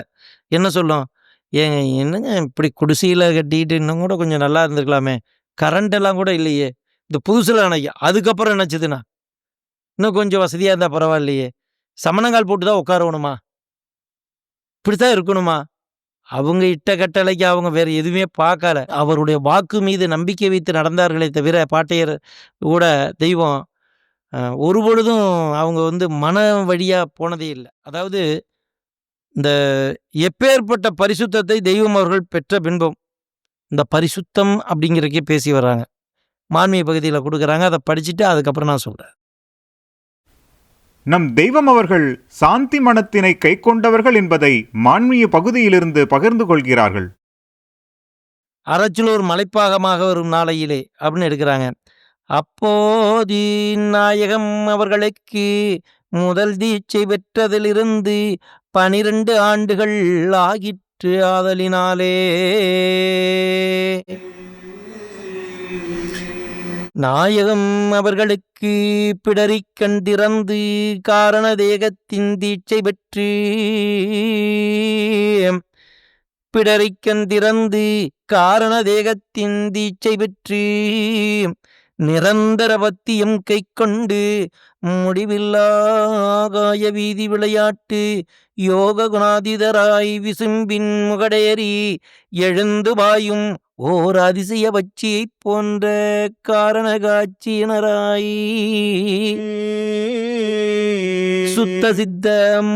என்ன சொல்லும், ஏங்க என்னங்க இப்படி குடிசையில் கட்டிக்கிட்டு இன்னும் கூட கொஞ்சம் நல்லா இருந்திருக்கலாமே, கரண்ட் எல்லாம் கூட இல்லையே, இந்த புதுசில் நினைக்க. அதுக்கப்புறம் நினச்சதுண்ணா இன்னும் கொஞ்சம் வசதியாக இருந்தால் பரவாயில்லையே, சமணங்கால் போட்டு தான் உட்காரணுமா, இப்படித்தான் இருக்கணுமா? அவங்க இட்ட கட்டளைக்கு அவங்க வேறு எதுவுமே பார்க்கல. அவருடைய வாக்கு மீது நம்பிக்கை வைத்து நடந்தார்களே தவிர பாட்டையர் கூட தெய்வம் ஒரு பொழுதும் அவங்க மன வழியாக போனதே இல்லை. அதாவது இந்த எப்பேற்பட்ட பரிசுத்தத்தை தெய்வம் அவர்கள் பெற்ற பின்பும் இந்த பரிசுத்தம் அப்படிங்கிறக்கே பேசி வர்றாங்க. மான்மிய பகுதியில் கொடுக்குறாங்க, அதை படிச்சுட்டு அதுக்கப்புறம் நான் சொல்கிறேன். நம் தெய்வம் அவர்கள் சாந்தி மனத்தினை கை கொண்டவர்கள் என்பதை மான்மிய பகுதியிலிருந்து பகிர்ந்து கொள்கிறார்கள். அரச்சலூர் மலைப்பாகமாக வரும் நாளையிலே அப்படின்னு எடுக்கிறாங்க. அப்போது நாயகம் அவர்களுக்கு முதல் தீட்சை பெற்றதிலிருந்து 12 ஆண்டுகள் ஆகிற்று. ஆதலினாலே நாயகம் அவர்களுக்கு பிடரிக் கண் திறந்து காரண தேகத்தின் தீட்சை பெற்று பிடரிக்கண் திறந்து காரண தேகத்தின் தீட்சை பெற்று நிரந்தர பத்தியம் கை கொண்டு முடிவில்லாகாய வீதி விளையாட்டு யோக குணாதிதராய் விசும்பின் முகடேறி எழுந்து பாயும் ஓர் அதிசய பட்சியைப் போன்ற காரண காட்சியினராய் சுத்த சித்த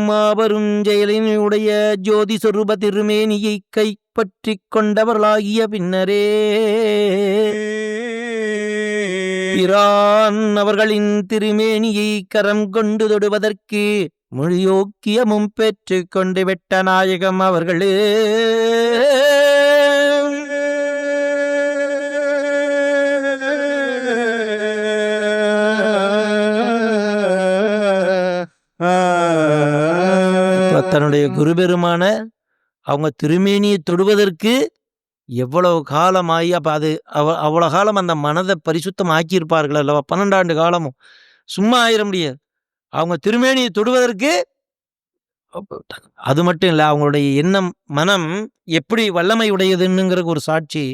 மாபெரும் செயலினுடைய ஜோதி சொரூப திருமேனியை கைப்பற்றி கொண்டவர்களாகிய பின்னரே பிரான் அவர்களின் திருமேனியை கரம் கொண்டு தொடுவதற்கு முழியோக்கியமும் பெற்று கொண்டு விட்ட நாயகம் அவர்களே தன்னுடைய குருபெருமான அவங்க திருமேனியை தொடுவதற்கு எவ்வளவு காலமாகி அப்போ அது அவ்வளோ காலம் அந்த மனதை பரிசுத்தம் ஆக்கியிருப்பார்கள் அல்லவா? 12 ஆண்டு காலமும் சும்மா ஆயிட முடியாது. அவங்க திருமேனியை தொடுவதற்கு அது மட்டும் இல்லை, அவங்களுடைய எண்ணம் மனம் எப்படி வல்லமை உடையதுன்னுங்கிற ஒரு சாட்சி.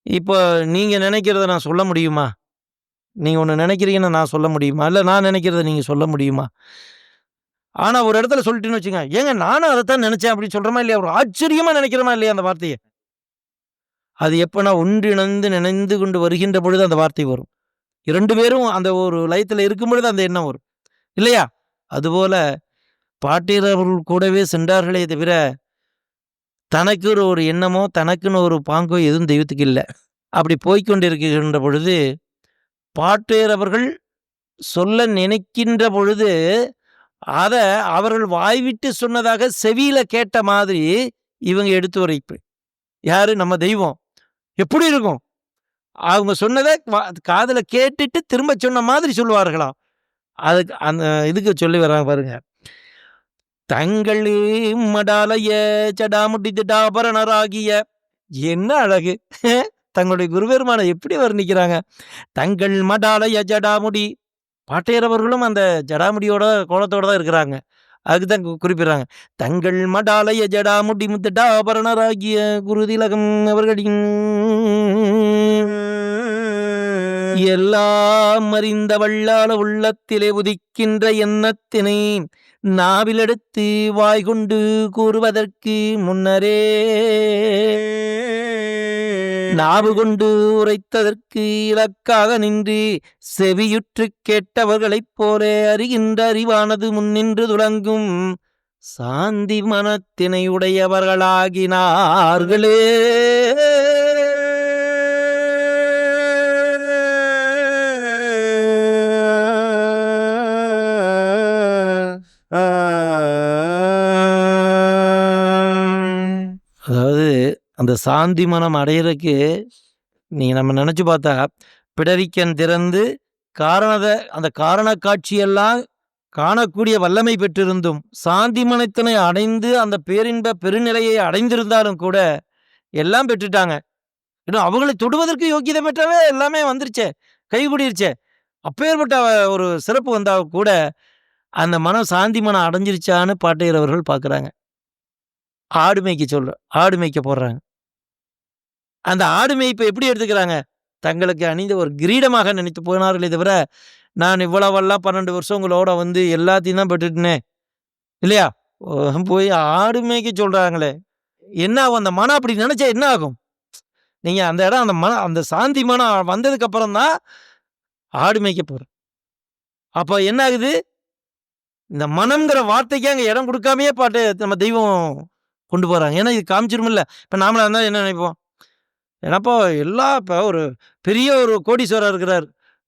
இப்போ நீங்கள் நினைக்கிறத நான் சொல்ல முடியுமா? நீங்கள் ஒன்று நினைக்கிறீங்கன்னு நான் சொல்ல முடியுமா? இல்லை நான் நினைக்கிறத நீங்கள் சொல்ல முடியுமா? ஆனால் ஒரு இடத்துல சொல்லிட்டுன்னு வச்சுங்க, ஏங்க நானும் அதைத்தான் நினைச்சேன் அப்படின்னு சொல்கிறோமா இல்லையா? ஒரு ஆச்சரியமாக நினைக்கிறோமா இல்லையா அந்த வார்த்தையை? அது எப்போனா ஒன்றிணைந்து நினைந்து கொண்டு வருகின்ற பொழுது அந்த வார்த்தை வரும். 2 பேரும் அந்த ஒரு லயத்தில் இருக்கும் பொழுது அந்த எண்ணம் வரும் இல்லையா? அதுபோல பாட்டியர்கள் கூடவே சென்றார்களே தவிர தனக்கு ஒரு எண்ணமோ தனக்குன்னு ஒரு பாங்கோ எதுவும் தெய்வத்துக்கு இல்லை. அப்படி போய்கொண்டிருக்கின்ற பொழுது பாட்டியர் அவர்கள் சொல்ல நினைக்கின்ற பொழுது அதை அவர்கள் வாய்விட்டு சொன்னதாக செவியில கேட்ட மாதிரி இவங்க எடுத்து உரைப்பு. யாரு? நம்ம தெய்வம். எப்படி இருக்கும்? அவங்க சொன்னதை காதுல கேட்டுட்டு திரும்ப சொன்ன மாதிரி சொல்லுவார்களாம். அதுக்கு அந்த இதுக்கு சொல்லி வர்றாங்க பாருங்க. தங்கள் மடாலய ஜடாமுடி ஜடாபரணராகிய, என்ன அழகு! தங்களுடைய குருபெருமானை எப்படி வர்ணிக்கிறாங்க? தங்கள் மடாலய ஜடாமுடி. பாட்டையரவர்களும் அந்த ஜடாமுடியோட கோலத்தோட தான் இருக்கிறாங்க. அதுக்குதான் குறிப்பிடுறாங்க. தங்கள் மடாலய ஜடாமுடி முத்தடாபரணராகிய குருதிலகம் அவர்களின் எல்லாம் அறிந்த வல்லாள உள்ளத்திலே உதிக்கின்ற எண்ணத்தினை நாவிலெடுத்து வாய்கொண்டு கூறுவதற்கு முன்னரே நாவு கொண்டு உரைத்ததற்கு இலக்காக நின்று செவியுற்று கேட்டவர்களைப் போல அறிகின்ற அறிவானது முன்னின்று துளங்கும் சாந்தி மனத்தினை உடையவர்களாகினார்களே. அதாவது அந்த சாந்தி மனம் அடையிறதுக்கு நம்ம நினச்சி பார்த்தா பிடரிக்கண் திறந்து அந்த காரண காட்சியெல்லாம் காணக்கூடிய வல்லமை பெற்றிருந்தும் சாந்தி மனத்தினை அடைந்து அந்த பேரின்ப பெருநிலையை அடைந்திருந்தாலும் கூட எல்லாம் பெற்றுட்டாங்க. இன்னும் அவங்களை தொடுவதற்கு யோக்கியதை பெற்றவே எல்லாமே வந்துருச்சே, கைகூடிருச்சே. அப்பேற்பட்ட ஒரு சிறப்பு வந்தால் கூட அந்த மனம் சாந்தி மனம் அடைஞ்சிருச்சான்னு பாட்டையர் அவர்கள் பார்க்குறாங்க. ஆடு மேய்க்க போடுறாங்க. அந்த ஆடு மேய்ப்பை எப்படி எடுத்துக்கிறாங்க? தங்களுக்கு அணிந்த ஒரு கிரீடமாக நினைத்து போனார்களே தவிர, நான் இவ்வளவெல்லாம் 12 வருஷம் உங்களோட வந்து எல்லாத்தையும் தான் பெற்றுட்டேனே இல்லையா? போய் ஆடு மேய்க்க சொல்றாங்களே, என்ன ஆகும்? அந்த மனம் அப்படி நினைச்சா என்ன ஆகும்? நீங்க அந்த இடம் அந்த சாந்தி மனம் வந்ததுக்கு அப்புறம் தான் ஆடு மேய்க்க போறோம். அப்போ என்ன ஆகுது? இந்த மனம்ங்கிற வார்த்தைக்கு அங்கே இடம் கொடுக்காமையே பாட்டு நம்ம தெய்வம் கொண்டு போகிறாங்க. ஏன்னா இது காமிச்சிருமில்ல. இப்போ நாமளாக இருந்தால் என்ன நினைப்போம்? ஏன்னாப்போ இப்போ ஒரு பெரிய ஒரு கோடீஸ்வரர் இருக்கிறார்,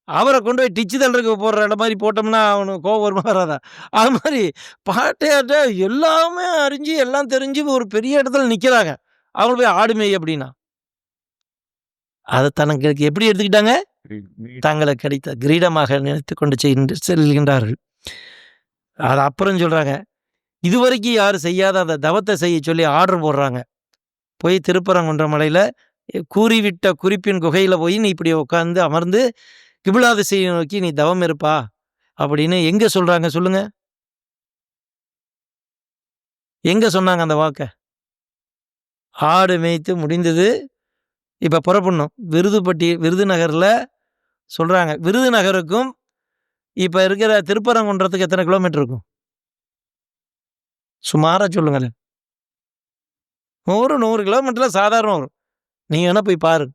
அவரை கொண்டு போய் டிச்சு தண்டருக்கு போடுற இடம் மாதிரி போட்டோம்னா அவனுக்கு கோவம் வருமா வராதா? அது மாதிரி பாட்டையாட்ட எல்லாமே அறிஞ்சு எல்லாம் தெரிஞ்சு ஒரு பெரிய இடத்துல நிற்கிறாங்க. அவங்க போய் ஆடு மேய் அப்படின்னா அதை தங்களுக்கு எப்படி எடுத்துக்கிட்டாங்க? தங்களுக்கு கிடைத்த கிரீடமாக நினைத்து கொண்டு செல்கின்றார்கள். அது அப்புறம் சொல்றாங்க, இதுவரைக்கும் யாரும் செய்யாத அந்த தவத்தை செய்ய சொல்லி ஆர்டர் போடுறாங்க. போய் திருப்பரங்குன்ற மலையில கூறிவிட்ட குறிப்பின் குகையில போய் நீ இப்படி உட்கார்ந்து அமர்ந்து கிபிலா திசையை நோக்கி நீ தவம் இருப்பா அப்படின்னு எங்க சொல்றாங்க சொல்லுங்க? எங்க சொன்னாங்க அந்த வாக்க? ஆடு மேய்த்து முடிந்தது. இப்ப புறப்படணும். விருதுநகர்ல சொல்றாங்க. விருதுநகருக்கும் இப்ப இருக்கிற திருப்பரங்குன்றத்துக்கு எத்தனை கிலோமீட்டர் இருக்கும்? சுமாரா சொல்லுங்களேன். 100 கிலோமீட்டர்ல சாதாரண வரும். நீங்க வேணா போய் பாருங்க.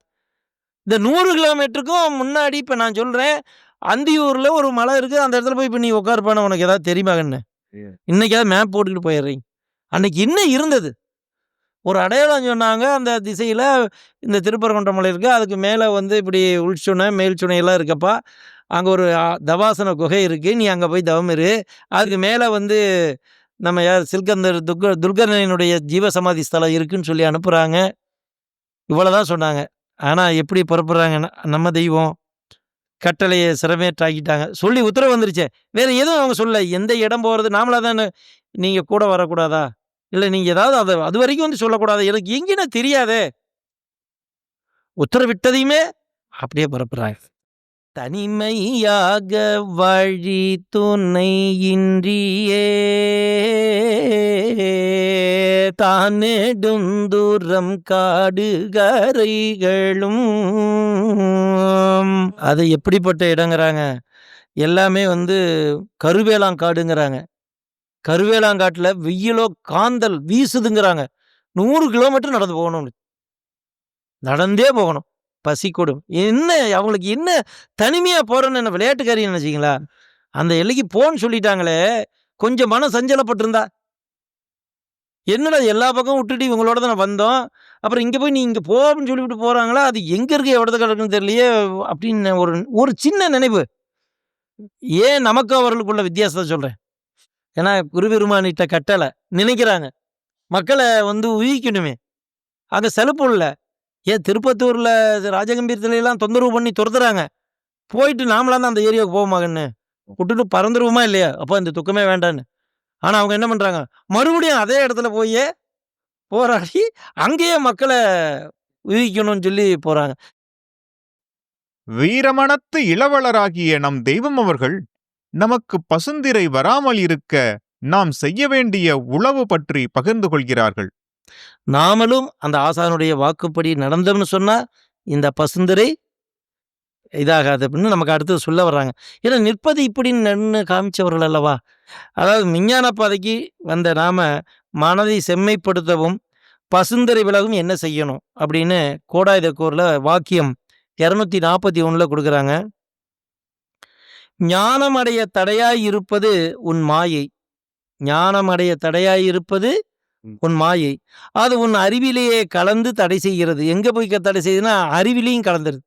இந்த 100 கிலோமீட்டருக்கும் முன்னாடி இப்ப நான் சொல்றேன், அந்தியூர்ல ஒரு மலை இருக்கு. அந்த இடத்துல போய் இப்ப நீ உட்காருப்பான்னு உனக்கு ஏதாவது தெரியுமா கண்ணு? இன்னைக்காவது மேப் போட்டுக்கிட்டு போயிடுறீங்க. அன்னைக்கு என்ன இருந்தது? ஒரு அடையாளம் சொன்னாங்க. அந்த திசையில இந்த திருப்பரங்குன்றம் மலை இருக்கு. அதுக்கு மேல வந்து இப்படி உள்சுனை, மேல் சுனையெல்லாம் இருக்கப்பா. அங்க ஒரு தவாசன குகை இருக்கு. நீ அங்க போய் தவம் இரு. அதுக்கு மேல வந்து நம்ம யார் சில்கந்தர் துர்கனினுடைய ஜீவசமாதி ஸ்தலம் இருக்குன்னு சொல்லி அனுப்புறாங்க. இவ்வளவுதான் சொன்னாங்க. ஆனா எப்படி புறப்படுறாங்கன்னா, நம்ம தெய்வம் கட்டளைய சிரமேற்றாக்கிட்டாங்க. சொல்லி உத்தரவு வந்துருச்சே. வேற எதுவும் அவங்க சொல்லல. எந்த இடம் போறது நாமளா தானே நீங்க கூட வரக்கூடாதா? இல்ல நீங்க ஏதாவது அதுவரைக்கும் வந்து சொல்லக்கூடாதா? எனக்கு எங்கேன்னு தெரியாதே. உத்தரவிட்டதையுமே அப்படியே புறப்படுறாங்க. தனிமையாக வழி துணை இன்றியே தானெடுந்தூரம் காடு கரைகளும். அது எப்படிப்பட்ட இடங்கிறாங்க? எல்லாமே வந்து கருவேலாங்காடுங்கிறாங்க. கருவேலாங்காட்டுல வெயிலோ காந்தல் வீசுதுங்கிறாங்க. 100 கிலோமீட்டர் நடந்து போகணும். நடந்தே போகணும். பசிக்கூடும். என்ன அவங்களுக்கு என்ன தனிமையா போறோன்னு என்ன விளையாட்டுக்காரின்னு நினைச்சீங்களா? அந்த எல்லைக்கு போன்னு சொல்லிட்டாங்களே, கொஞ்சம் மனம் சஞ்சலப்பட்டிருந்தா, என்னடா எல்லா பக்கமும் விட்டுட்டு இவங்களோட தானே வந்தோம். அப்புறம் இங்க போய் நீ இங்க போ அப்படின்னு சொல்லிவிட்டு போறாங்களா? அது எங்க இருக்கு எவ்வளவு கிடக்குன்னு தெரியலையே அப்படின்னு ஒரு ஒரு சின்ன நினைவு. ஏன் நமக்கு அவர்களுக்குள்ள வித்தியாசத்த சொல்றேன். ஏன்னா குருபெருமானிட்ட கட்டளை நினைக்கிறாங்க. மக்கள வந்து உயிக்கணுமே. அங்க சலுப்பு இல்ல. ஏன் திருப்பத்தூர்ல ராஜகம்பீரத்துலலாம் தொந்தரவு பண்ணி துரத்துறாங்க. போயிட்டு நாமளா தான் அந்த ஏரியாவுக்கு போவோமா கண்ணு? விட்டுட்டு பறந்துருவோமா இல்லையா? அப்ப இந்த துக்கமே வேண்டான்னு. ஆனா அவங்க என்ன பண்றாங்க? மறுபடியும் அதே இடத்துல போயி போராடி அங்கேயே மக்கள உயிக்கணும்னு சொல்லி போறாங்க. வீரமணத்து இளவலராகிய நம் தெய்வம் அவர்கள் நமக்கு பசுந்திரை வராமல் இருக்க நாம் செய்ய வேண்டிய உளவு பற்றி பகிர்ந்து கொள்கிறார்கள். நாமளும் அந்த ஆசானுடைய வாக்குப்படி நடந்தோம்னு சொன்னா, இந்த பசுந்திரை இதாகாது அப்படின்னு நமக்கு அடுத்தது சொல்ல வர்றாங்க. ஏன்னா நிற்பது இப்படின்னு நின்னு காமிச்சவர்கள் அல்லவா? அதாவது விஞ்ஞான பாதைக்கு வந்த நாம மனதை செம்மைப்படுத்தவும், பசுந்தரை விலகும் என்ன செய்யணும்? அப்படின்னு கோடாயுதக்கூர்ல வாக்கியம் 241ல குடுக்குறாங்க. ஞானம் அடைய தடையாய் இருப்பது உன் மாயை. ஞானம் அடைய தடையாய் இருப்பது உன் மாயை. அது உன் அறிவிலேயே கலந்து தடை செய்கிறது. எங்க போய் தடை செய்யுதுன்னா, அறிவிலேயும் கலந்துருது.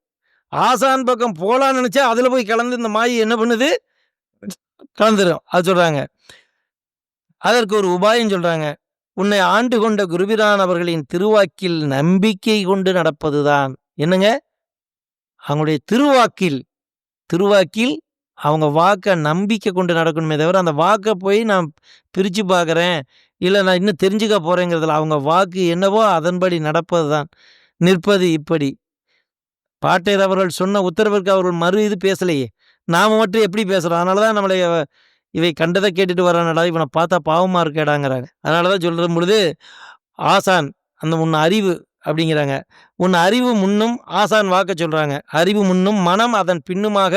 ஆசான் பக்கம் போலான்னு நினைச்சா, அதுல போய் கலந்து இந்த மாயை என்ன பண்ணுது? கலந்துரும். அது சொல்றாங்க. அதற்கு ஒரு உபாயம் சொல்றாங்க. உன்னை ஆண்டு கொண்ட குருபிரான் அவர்களின் திருவாக்கில் நம்பிக்கை கொண்டு நடப்பதுதான். என்னங்க? அவங்களுடைய திருவாக்கில் அவங்க வாக்க நம்பிக்கை கொண்டு நடக்கணுமே தவிர, அந்த வாக்க போய் நான் பிரிச்சு பார்க்குறேன், இல்ல நான் இன்னும் தெரிஞ்சுக்க போறேங்கிறதுல அவங்க வாக்கு என்னவோ அதன்படி நடப்பதுதான். நிற்பது இப்படி. பாட்டையர் அவர்கள் சொன்ன உத்தரவிற்கு அவர்கள் மறு இது பேசலையே. நாம மட்டும் எப்படி பேசுறோம்? அதனால தான் நம்மளை இவை கண்டதை கேட்டுட்டு வரானடா, இவனை பார்த்தா பாவமா இருக்கேடாங்கிறாங்க. அதனால தான் சொல்ற பொழுது, ஆசான் அந்த உன் அறிவு அப்படிங்கிறாங்க. உன் அறிவு முன்னும் ஆசான் வாக்க சொல்றாங்க. அறிவு முன்னும் மனம் அதன் பின்னுமாக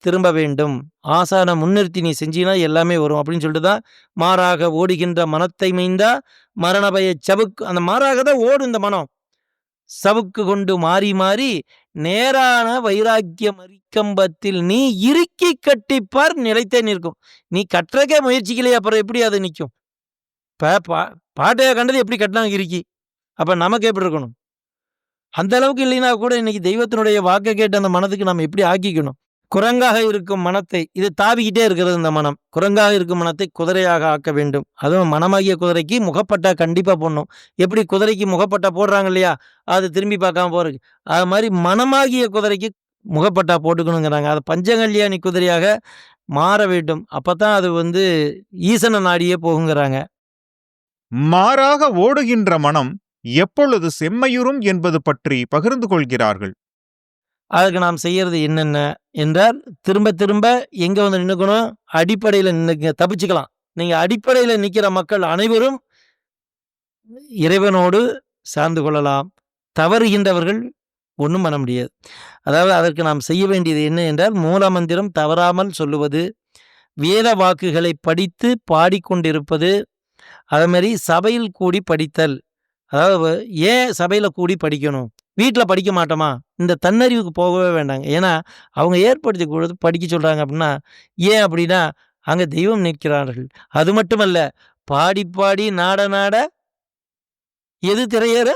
திரும்ப வேண்டும். ஆசான முன்னிறுத்தி நீ செஞ்சீனா எல்லாமே வரும் அப்படின்னு சொல்லிட்டு தான், மாறாக ஓடுகின்ற மனத்தை மைந்தா மரணபய சவுக்கு அந்த மாறாக தான் ஓடும் இந்த மனம். சவுக்கு கொண்டு மாறி மாறி நேரான வைராக்கியம் அரிக்கம்பத்தில் நீ இறுக்கி கட்டிப்பார் நிலைத்தே நிற்கும். நீ கட்டுறக்கே முயற்சிக்கலையே அப்புறம் எப்படி அது நிற்கும்? இப்ப பாட்டையா கண்டது எப்படி கட்டினாங்க இறுக்கி? அப்ப நமக்கு எப்படி இருக்கணும்? அந்த அளவுக்கு இல்லைன்னா கூட இன்னைக்கு தெய்வத்தினுடைய வாக்க கேட்டு அந்த மனதுக்கு நம்ம எப்படி ஆக்கிக்கணும்? குரங்காக இருக்கும் மனத்தை இது தாவிக்கிட்டே இருக்கிறது இந்த மனம். குரங்காக இருக்கும் மனத்தை குதிரையாக ஆக்க வேண்டும். அதுவும் மனமாகிய குதிரைக்கு முகப்பட்டா கண்டிப்பா போடணும். எப்படி குதிரைக்கு முகப்பட்டா போடுறாங்க இல்லையா? அது திரும்பி பார்க்காம போறதுக்கு. அது மாரி மனமாகிய குதிரைக்கு முகப்பட்டா போட்டுக்கணுங்கிறாங்க. அது பஞ்சகல்யாணி குதிரையாக மாற வேண்டும். அப்பதான் அது ஈசன நாடியே போகுங்கிறாங்க. மாறாக ஓடுகின்ற மனம் எப்பொழுது செம்மையுறும் என்பது பற்றி பகிர்ந்து கொள்கிறார்கள். அதுக்கு நாம் செய்யறது என்னென்ன என்றால், திரும்ப திரும்ப எங்க வந்து நின்னுக்கணும்? அடிப்படையில நின்னுங்க. தப்பிச்சுக்கலாம். நீங்க அடிப்படையில நிக்கிற மக்கள் அனைவரும் இறைவனோடு சார்ந்து கொள்ளலாம். தவறுகின்றவர்கள் ஒண்ணும் பண்ண முடியாது. அதாவது அதற்கு நாம் செய்ய வேண்டியது என்ன என்றால், மூலமந்திரம் தவறாமல் சொல்லுவது, வேத வாக்குகளை படித்து பாடிக்கொண்டிருப்பது, அதே மாரி சபையில் கூடி படித்தல். அதாவது ஏன் சபையில கூடி படிக்கணும்? வீட்ல படிக்க மாட்டோமா? இந்த தன்னறிவுக்கு போகவே வேண்டாங்க. ஏன்னா, அவங்க ஏற்படுத்தி குடுத்து படிக்க சொல்றாங்க அப்படின்னா, ஏன் அப்படின்னா, அங்க தெய்வம் நிற்கிறார்கள். அது மட்டுமல்ல, பாடி பாடி நாட நாட எது திரையேற?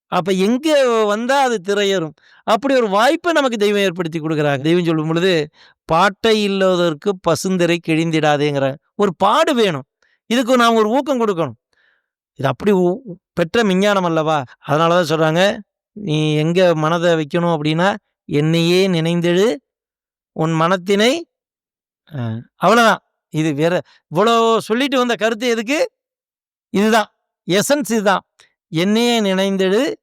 அப்ப எங்க வந்தா அது திரையேறும். அப்படி ஒரு வாய்ப்ப நமக்கு தெய்வம் ஏற்படுத்தி குடுக்குறாங்க. தெய்வம் சொல்லும் பொழுது, "பாட்டை இல்லோதற்கு பசுந்திரை கிழிந்திடாதேங்கிறாங்க." ஒரு பாடு வேணும். இதுக்கு நாம் ஒரு ஊக்கம் குடுக்கணும். இது அப்படி பெற்ற விஞ்ஞானம் அல்லவா? அதனால தான் சொல்றாங்க, "நீ எங்க மனத வைக்கணும் அப்படின்னா, என்னையே நினைந்திடு உன் மனத்தினை" அ அவ்வளோதான். இது வேற இவ்வளோ சொல்லிட்டு வந்த கருத்து எதுக்கு? இதுதான். எசன்ஸ் இதுதான். "என்னையே நினைந்திடு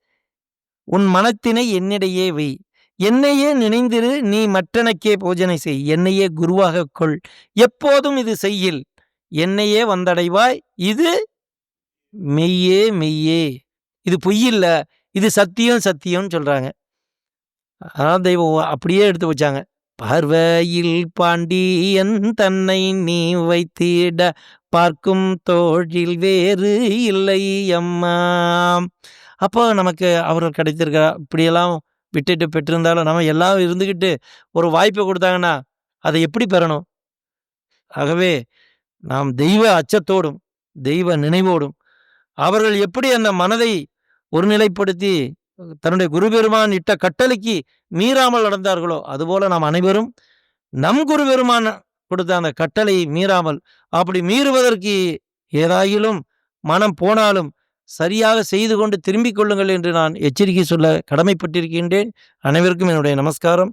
உன் மனத்தினை என்னிடையே வை. என்னையே நினைந்திரு நீ மற்றனக்கே பூஜனை செய். என்னையே குருவாகக் கொள். எப்போதும் இது செய்யில். என்னையே வந்தடைவாய். இது மெய்யே மெய்யே. இது பொய்யில்ல. இது சத்தியம் சத்தியம்னு சொல்றாங்க." அதான் தெய்வம் அப்படியே எடுத்து வச்சாங்க. "பார்வையில் பாண்டியன் தன்னை நீ வைத்திட பார்க்கும் தோழில் வேறு இல்லை அம்மா." அப்போ நமக்கு அவர்கள் கிடைத்திருக்கிறார். இப்படியெல்லாம் விட்டுட்டு பெற்றிருந்தாலும் நம்ம எல்லாம் இருந்துகிட்டு ஒரு வாய்ப்பை குடுத்தாங்கன்னா, அதை எப்படி பெறணும்? ஆகவே நாம் தெய்வ அச்சத்தோடும், தெய்வ நினைவோடும், அவர்கள் எப்படி அந்த மனதை ஒருநிலைப்படுத்தி தன்னுடைய குருபெருமான் இட்ட கட்டளைக்கு மீறாமல் நடந்தார்களோ, அதுபோல நாம் அனைவரும் நம் குருபெருமான் கொடுத்த அந்த கட்டளையை மீறாமல், அப்படி மீறுவதற்கு ஏதாயிலும் மனம் போனாலும் சரியாக செய்து கொண்டு திரும்பிக் கொள்ளுங்கள் என்று நான் எச்சரிக்கை சொல்ல கடமைப்பட்டிருக்கின்றேன். அனைவருக்கும் என்னுடைய நமஸ்காரம்.